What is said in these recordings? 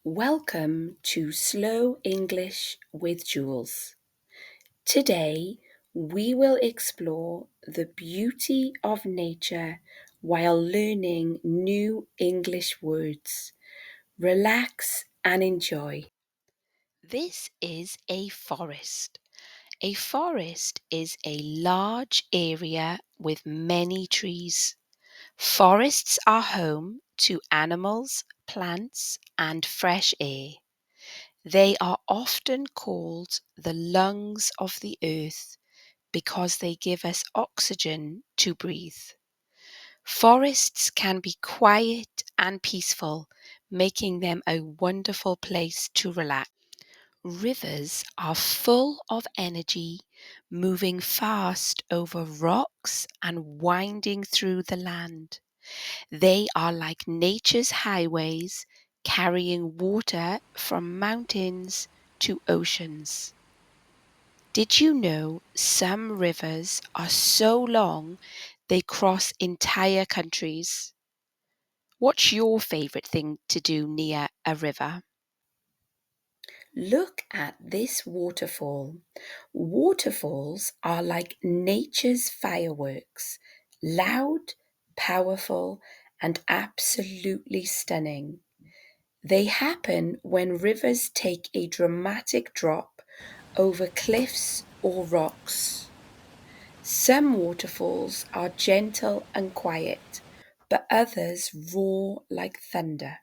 Welcome to Slow English with Jules. Today, we will explore the beauty of nature while learning new English words. Relax and enjoy. This is a forest. A forest is a large area with many trees. Forests are home to animals, plants, and fresh air. They are often called the lungs of the earth because they give us oxygen to breathe. Forests can be quiet and peaceful, making them a wonderful place to relax. Rivers are full of energy, moving fast over rocks and winding through the land. They are like nature's highways, carrying water from mountains to oceans. Did you know some rivers are so long they cross entire countries? What's your favourite thing to do near a river? Look at this waterfall. Waterfalls are like nature's fireworks, loud, powerful, and absolutely stunning. They happen when rivers take a dramatic drop over cliffs or rocks. Some waterfalls are gentle and quiet, but others roar like thunder.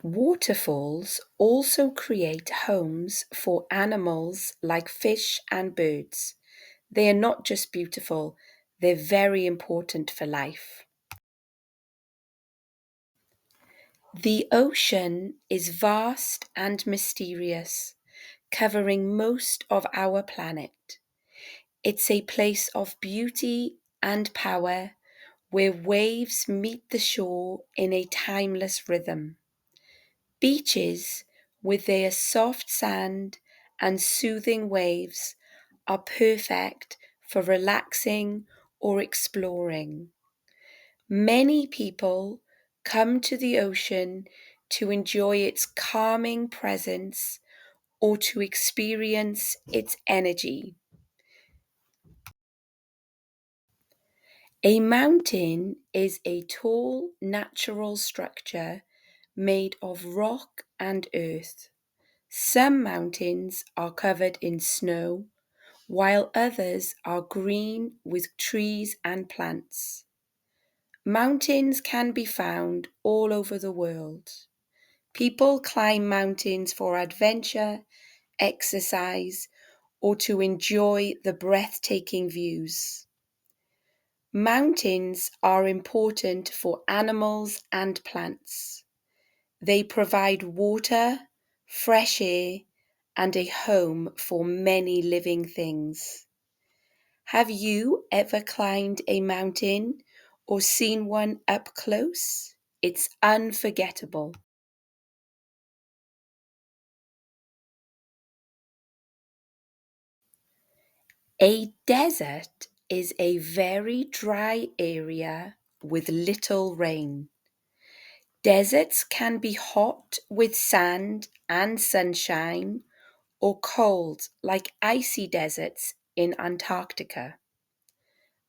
Waterfalls also create homes for animals like fish and birds. They are not just beautiful, they're very important for life. The ocean is vast and mysterious, covering most of our planet. It's a place of beauty and power where waves meet the shore in a timeless rhythm. Beaches, with their soft sand and soothing waves, are perfect for relaxing or exploring. Many people come to the ocean to enjoy its calming presence or to experience its energy. A mountain is a tall, natural structure made of rock and earth. Some mountains are covered in snow, while others are green with trees and plants. Mountains can be found all over the world. People climb mountains for adventure, exercise, or to enjoy the breathtaking views. Mountains are important for animals and plants. They provide water, fresh air, and a home for many living things. Have you ever climbed a mountain or seen one up close? It's unforgettable. A desert is a very dry area with little rain. Deserts can be hot with sand and sunshine, or cold like icy deserts in Antarctica.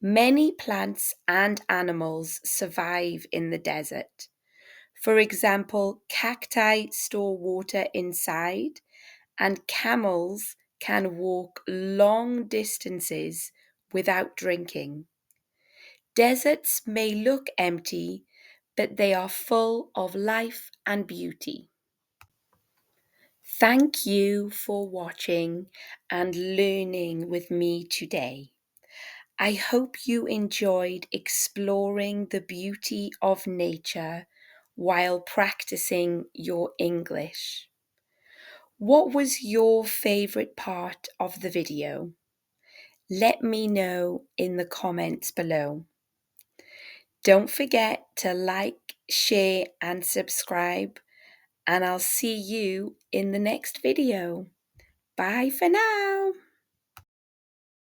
Many plants and animals survive in the desert. For example, cacti store water inside, and camels can walk long distances without drinking. Deserts may look empty, but they are full of life and beauty. Thank you for watching and learning with me today. I hope you enjoyed exploring the beauty of nature while practicing your English. What was your favourite part of the video? Let me know in the comments below. Don't forget to like, share and subscribe, and I'll see you in the next video. Bye for now.